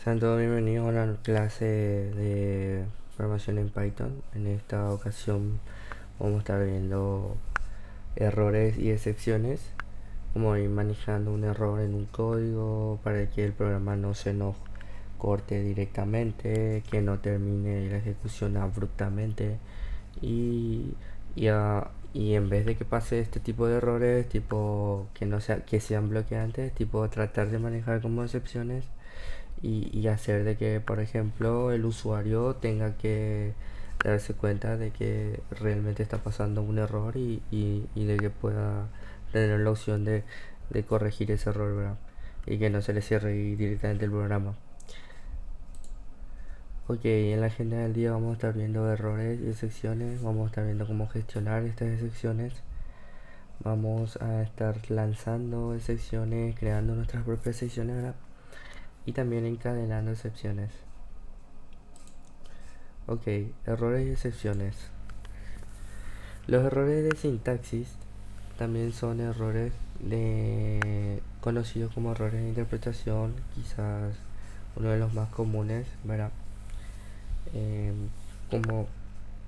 Sean todos bienvenidos a una clase de programación en Python. En esta ocasión vamos a estar viendo errores y excepciones, como ir manejando un error en un código para que el programa no se nos corte directamente, que no termine la ejecución abruptamente y, y en vez de que pase este tipo de errores, tipo que sean bloqueantes, tipo tratar de manejar como excepciones y hacer de que, por ejemplo, el usuario tenga que darse cuenta de que realmente está pasando un error y de que pueda tener la opción de corregir ese error, ¿verdad? Y que no se le cierre directamente el programa. Ok, en la agenda del día vamos a estar viendo errores y excepciones, vamos a estar viendo cómo gestionar estas excepciones, vamos a estar lanzando excepciones, creando nuestras propias secciones, ¿verdad? Y también encadenando excepciones. Ok, errores y excepciones. Los errores de sintaxis también son errores conocidos como errores de interpretación, quizás uno de los más comunes, ¿verdad? Em, como,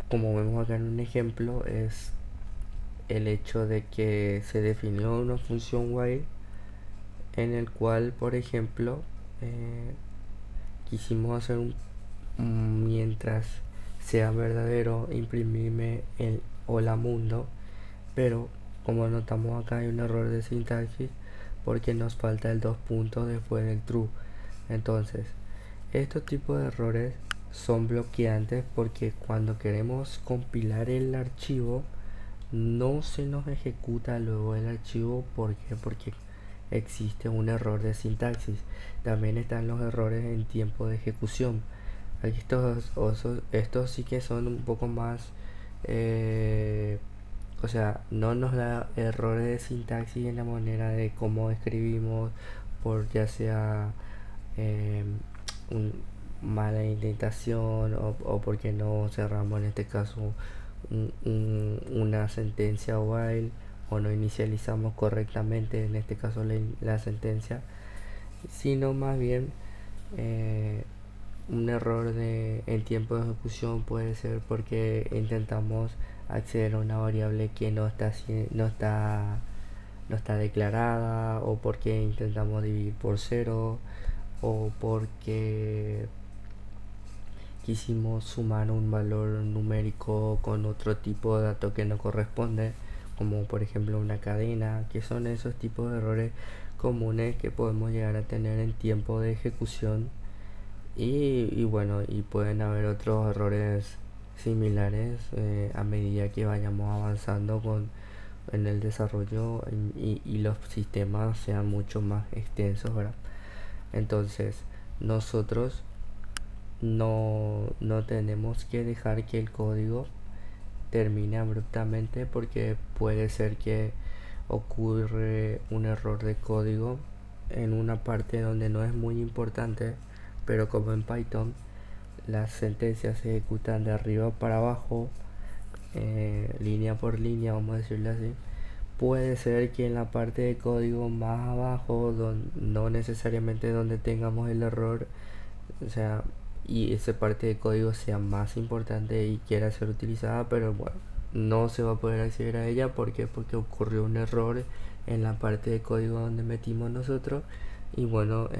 como vemos acá en un ejemplo, es el hecho de que se definió una función while en el cual, por ejemplo, eh, quisimos hacer mientras sea verdadero, imprimirme el hola mundo, pero como notamos acá hay un error de sintaxis porque nos falta el dos puntos después del true. Entonces, estos tipos de errores son bloqueantes porque cuando queremos compilar el archivo no se nos ejecuta luego el archivo. ¿Por qué? Porque existe un error de sintaxis. También están los errores en tiempo de ejecución. Estos sí que son un poco más, eh, o sea, no nos da errores de sintaxis en la manera de cómo escribimos, por ya sea eh, un, mala indentación o porque no cerramos en este caso una sentencia while o no inicializamos correctamente en este caso la sentencia, sino más bien eh, un error en tiempo de ejecución puede ser porque intentamos acceder a una variable que no está declarada, o porque intentamos dividir por cero, o porque quisimos sumar un valor numérico con otro tipo de dato que no corresponde, como por ejemplo una cadena, que son esos tipos de errores comunes que podemos llegar a tener en tiempo de ejecución. Y bueno, y pueden haber otros errores similares a medida que vayamos avanzando en el desarrollo y los sistemas sean mucho más extensos, ¿verdad? Entonces, nosotros no tenemos que dejar que el código termine abruptamente, porque puede ser que ocurre un error de código en una parte donde no es muy importante, pero como en Python las sentencias se ejecutan de arriba para abajo, línea por línea, vamos a decirlo así. Puede ser que en la parte de código más abajo, no necesariamente donde tengamos el error, o sea, y esa parte de código sea más importante y quiera ser utilizada, pero bueno, no se va a poder acceder a ella. ¿Por qué? Porque ocurrió un error en la parte de código donde metimos nosotros, y bueno,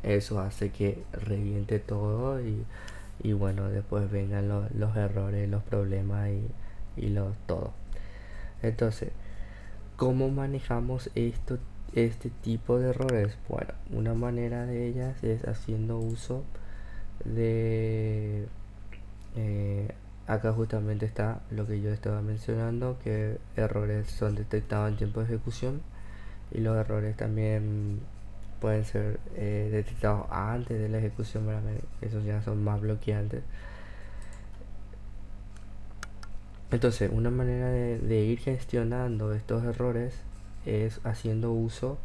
eso hace que reviente todo y bueno, después vengan los errores, los problemas y todo. Entonces, ¿cómo manejamos este tipo de errores? Bueno, una manera de ellas es haciendo uso de eh, acá justamente está lo que yo estaba mencionando, que errores son detectados en tiempo de ejecución, y los errores también pueden ser detectados antes de la ejecución, ¿verdad? Esos ya son más bloqueantes. Entonces, una manera de ir gestionando estos errores es haciendo uso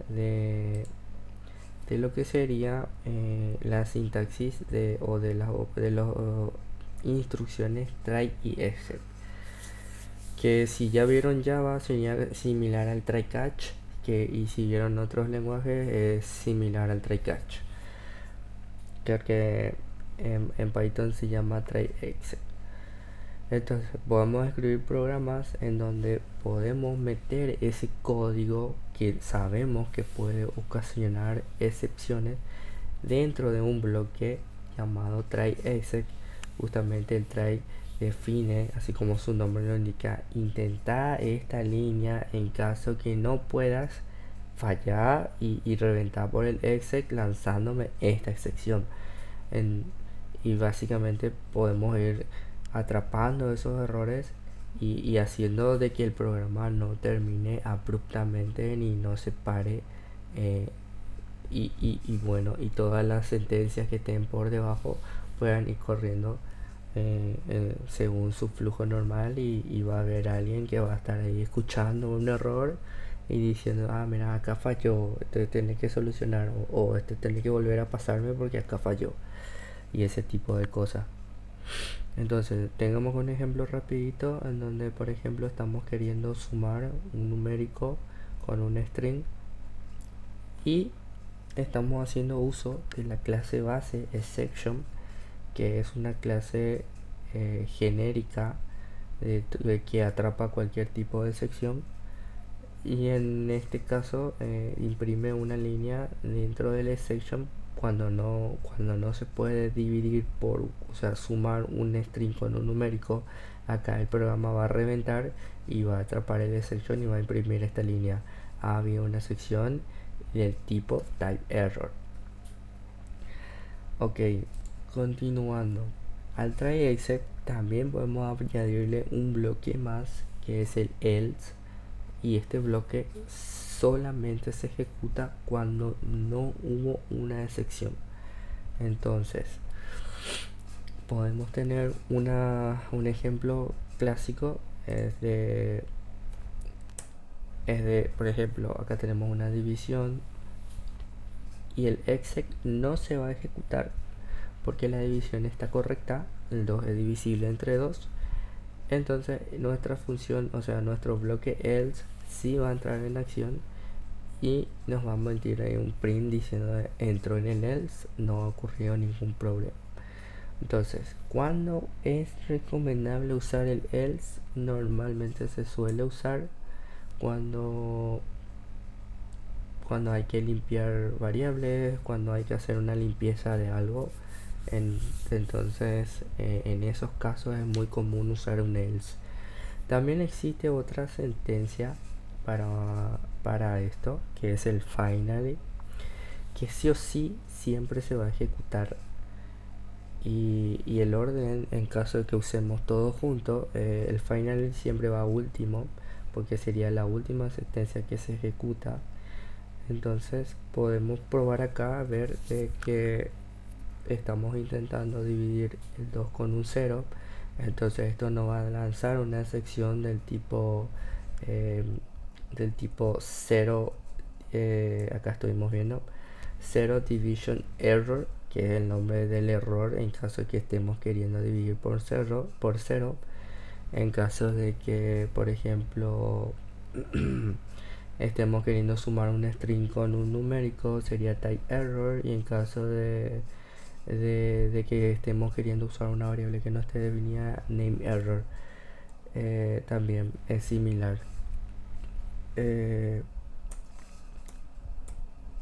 de, de lo que sería la sintaxis de las instrucciones try y exit, que si ya vieron Java sería similar al try catch, y si vieron otros lenguajes es similar al try catch. que en Python se llama try exec. Entonces podemos escribir programas en donde podemos meter ese código que sabemos que puede ocasionar excepciones dentro de un bloque llamado try exec. Justamente el try define, así como su nombre lo indica, intentar esta línea en caso que no puedas fallar y reventar por el exec lanzándome esta excepción. Y básicamente podemos ir atrapando esos errores y haciendo de que el programa no termine abruptamente ni no se pare, y bueno, y todas las sentencias que estén por debajo puedan ir corriendo según su flujo normal, y va a haber alguien que va a estar ahí escuchando un error y diciendo, ah, mira, acá falló, este tiene que solucionar, o este tiene que volver a pasarme porque acá falló, y ese tipo de cosas. Entonces, tengamos un ejemplo rapidito en donde, por ejemplo, estamos queriendo sumar un numérico con un string y estamos haciendo uso de la clase base exception, que es una clase genérica que atrapa cualquier tipo de sección, y en este caso imprime una línea dentro del exception cuando no se puede dividir por, o sea, sumar un string con un numérico. Acá el programa va a reventar y va a atrapar el exception y va a imprimir esta línea: ha habido una sección del tipo type error. Ok, continuando, al try exec también podemos añadirle un bloque más, que es el else, y este bloque solamente se ejecuta cuando no hubo una excepción. Entonces podemos tener un ejemplo clásico, por ejemplo, acá tenemos una división y el exec no se va a ejecutar porque la división está correcta, el 2 es divisible entre 2. Entonces nuestra función, o sea, nuestro bloque else sí va a entrar en acción y nos va a mentir ahí un print diciendo entró en el else, no ha ocurrido ningún problema. Entonces, ¿cuándo es recomendable usar el else? Normalmente se suele usar cuando hay que limpiar variables, cuando hay que hacer una limpieza de algo. Entonces, en esos casos es muy común usar un else. También existe otra sentencia para esto, que es el finally, que sí o sí siempre se va a ejecutar, y el orden, en caso de que usemos todo junto, el finally siempre va último porque sería la última sentencia que se ejecuta. Entonces podemos probar acá a ver que estamos intentando dividir el 2 con un 0. Entonces esto nos va a lanzar una sección del tipo 0. Acá estuvimos viendo 0 division error, que es el nombre del error en caso de que estemos queriendo dividir por 0. En caso de que, por ejemplo, estemos queriendo sumar un string con un numérico, sería type error. Y en caso de que estemos queriendo usar una variable que no esté definida, name error. También es similar.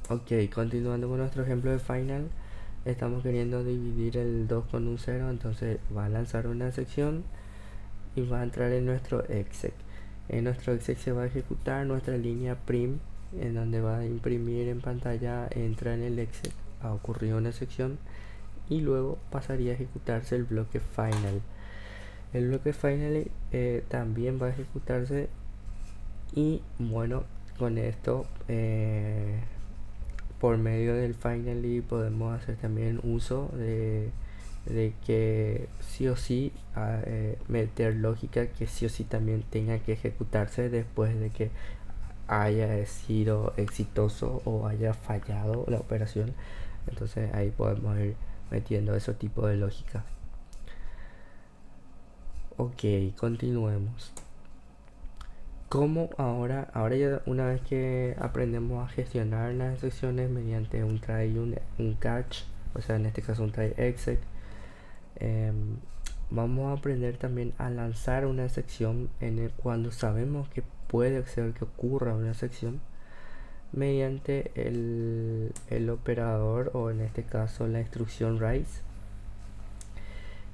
Ok, continuando con nuestro ejemplo de final, estamos queriendo dividir el 2 con un 0, entonces va a lanzar una sección y va a entrar en nuestro exec. En nuestro exec se va a ejecutar nuestra línea prim, en donde va a imprimir en pantalla entra en el exec, ha ocurrido una sección, y luego pasaría a ejecutarse el bloque final. El bloque final también va a ejecutarse, y bueno, con esto por medio del finally podemos hacer también uso de que sí o sí meter lógica que sí o sí también tenga que ejecutarse después de que haya sido exitoso o haya fallado la operación. Entonces ahí podemos ir metiendo ese tipo de lógica. Ok, continuemos. Como ahora ya una vez que aprendemos a gestionar las excepciones mediante un try y un catch, o sea, en este caso un type exec. Vamos a aprender también a lanzar una sección cuando sabemos que puede ser que ocurra una sección mediante el operador, o en este caso la instrucción raise,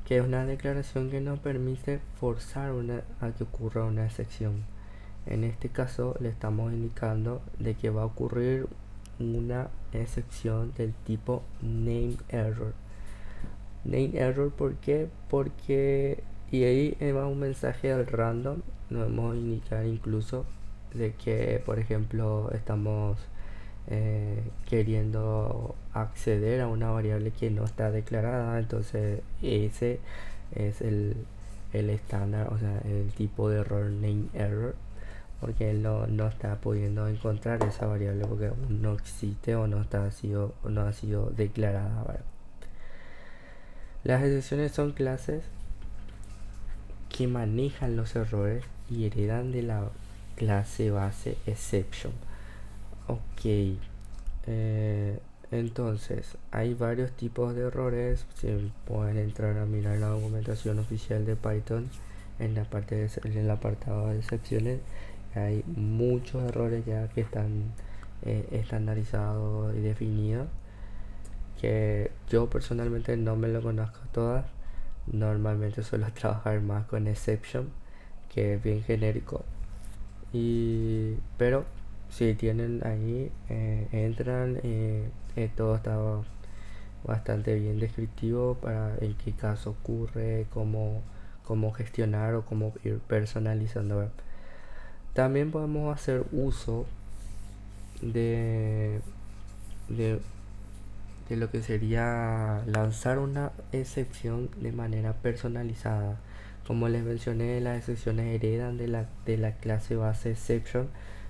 que es una declaración que nos permite forzar a que ocurra una excepción. En este caso le estamos indicando de que va a ocurrir una excepción del tipo name error. Name error, ¿por qué? Porque, y ahí va un mensaje al random, nos vamos a indicar incluso de que, por ejemplo, estamos queriendo acceder a una variable que no está declarada. Entonces ese es el estándar, o sea, el tipo de error name error, porque él no está pudiendo encontrar esa variable porque aún no existe o no ha sido declarada, ¿verdad? Las excepciones son clases que manejan los errores y heredan de la clase base exception. Ok, entonces hay varios tipos de errores. Si pueden entrar a mirar la documentación oficial de Python en la parte en el apartado de excepciones, hay muchos errores ya que están estandarizados y definidos, que yo personalmente no me lo conozco todas. Normalmente suelo trabajar más con exception, que es bien genérico, pero si tienen ahí, entran, todo está bastante bien descriptivo para en qué caso ocurre, cómo gestionar o cómo ir personalizando, ¿verdad? También podemos hacer uso de, de, de lo que sería lanzar una excepción de manera personalizada. Como les mencioné, las excepciones heredan de la clase base exception.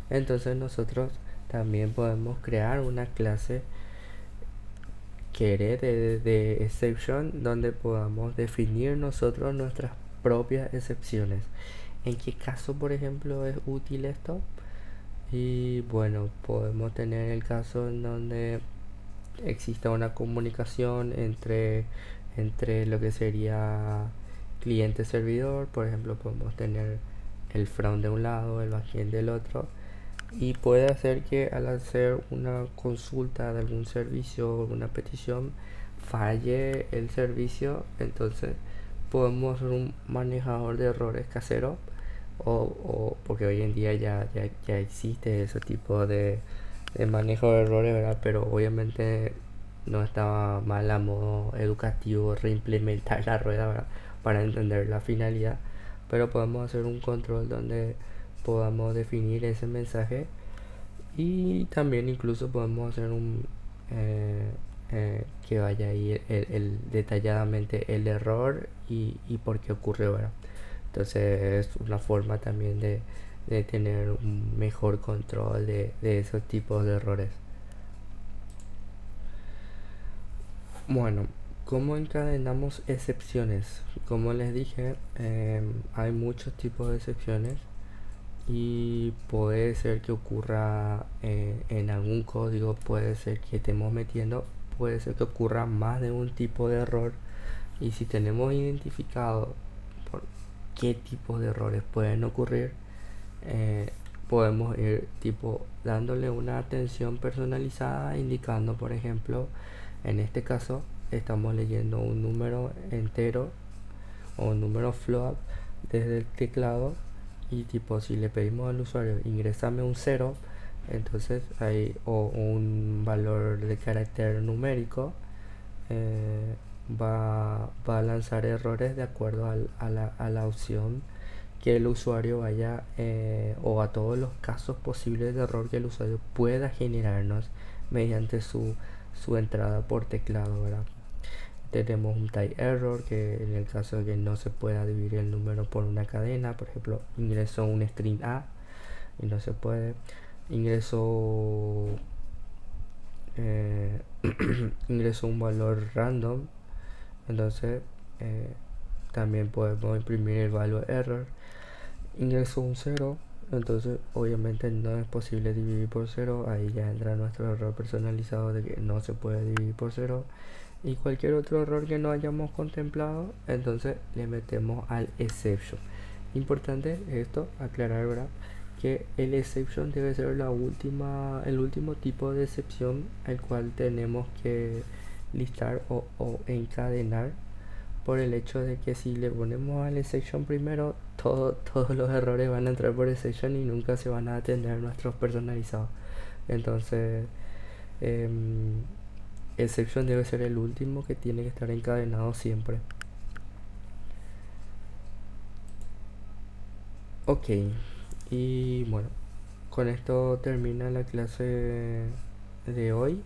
Entonces nosotros también podemos crear una clase que herede de exception, donde podamos definir nosotros nuestras propias excepciones. ¿En qué caso, por ejemplo, es útil esto? Y bueno, podemos tener el caso en donde exista una comunicación entre lo que sería cliente-servidor. Por ejemplo, podemos tener el front de un lado, el backend del otro, y puede hacer que al hacer una consulta de algún servicio o una petición falle el servicio. Entonces podemos hacer un manejador de errores casero, o porque hoy en día ya existe ese tipo de manejo de errores, ¿verdad? Pero obviamente no estaba mal a modo educativo reimplementar la rueda, ¿verdad? Para entender la finalidad, pero podemos hacer un control donde podamos definir ese mensaje, y también incluso podemos hacer un que vaya ahí detalladamente el error y por qué ocurrió, ¿verdad? Entonces es una forma también de tener un mejor control de esos tipos de errores. Bueno, ¿cómo encadenamos excepciones? Como les dije, hay muchos tipos de excepciones, y puede ser que ocurra en algún código, puede ser que estemos metiendo, puede ser que ocurra más de un tipo de error. Y si tenemos identificado por qué tipo de errores pueden ocurrir, eh, podemos ir tipo dándole una atención personalizada, indicando, por ejemplo, en este caso estamos leyendo un número entero o un número float desde el teclado, y tipo si le pedimos al usuario ingresame un 0, entonces hay o un valor de carácter numérico, va a lanzar errores de acuerdo a la opción que el usuario vaya, o a todos los casos posibles de error que el usuario pueda generarnos mediante su entrada por teclado, ¿verdad? Tenemos un type error, que en el caso de que no se pueda dividir el número por una cadena, por ejemplo, ingresó un string A y no se puede, ingresó eh, ingresó un valor random, entonces también podemos imprimir el valor error. Ingresó un 0, entonces obviamente no es posible dividir por 0, ahí ya entra nuestro error personalizado de que no se puede dividir por 0. y cualquier otro error que no hayamos contemplado, entonces le metemos al exception. Importante esto, aclarar, ¿verdad? Que el exception debe ser el último tipo de excepción al cual tenemos que listar o encadenar, por el hecho de que si le ponemos al exception primero, todos los errores van a entrar por exception y nunca se van a atender nuestros personalizados. Entonces, em, exception debe ser el último que tiene que estar encadenado siempre. Ok, y bueno, con esto termina la clase de hoy.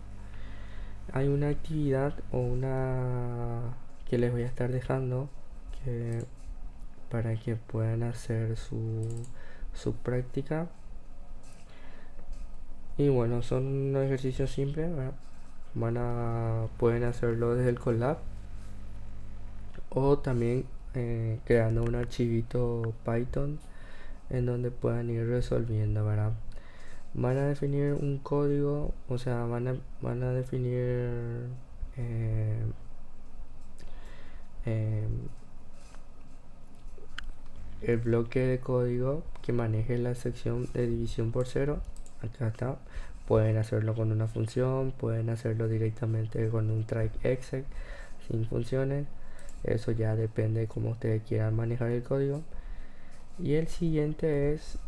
Hay una actividad o una que les voy a estar dejando que para que puedan hacer su práctica. Y bueno, son ejercicios simples, ¿verdad? Pueden hacerlo desde el Colab o también creando un archivito Python en donde puedan ir resolviendo, ¿verdad? Van a definir un código, o sea, van a definir eh, eh, el bloque de código que maneje la sección de división por cero. Acá está. Pueden hacerlo con una función, pueden hacerlo directamente con un try exec sin funciones. Eso ya depende de cómo ustedes quieran manejar el código. Y el siguiente es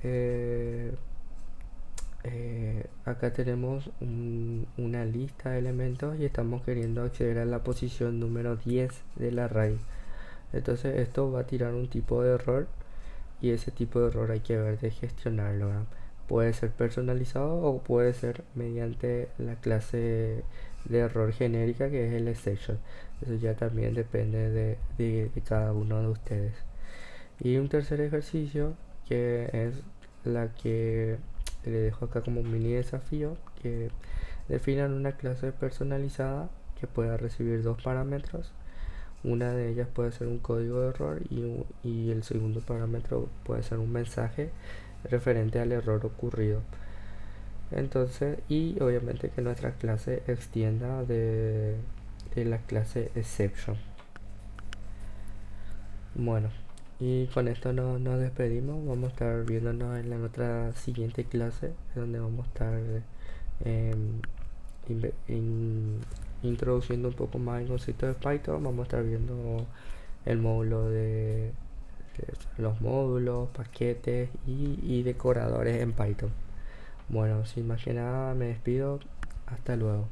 acá tenemos una lista de elementos y estamos queriendo acceder a la posición número 10 del array. Entonces esto va a tirar un tipo de error y ese tipo de error hay que ver de gestionarlo, ¿verdad? Puede ser personalizado o puede ser mediante la clase de error genérica que es el exception. Eso ya también depende de cada uno de ustedes. Y un tercer ejercicio que es la que le dejo acá como un mini desafío, que definan una clase personalizada que pueda recibir dos parámetros. Una de ellas puede ser un código de error y el segundo parámetro puede ser un mensaje referente al error ocurrido. Entonces, y obviamente que nuestra clase extienda de la clase exception. Bueno, y con esto nos despedimos. Vamos a estar viéndonos en la otra siguiente clase, donde vamos a estar em, introduciendo un poco más el concepto de Python. Vamos a estar viendo el módulo de los módulos, paquetes y decoradores en Python. Bueno, sin más que nada me despido. Hasta luego.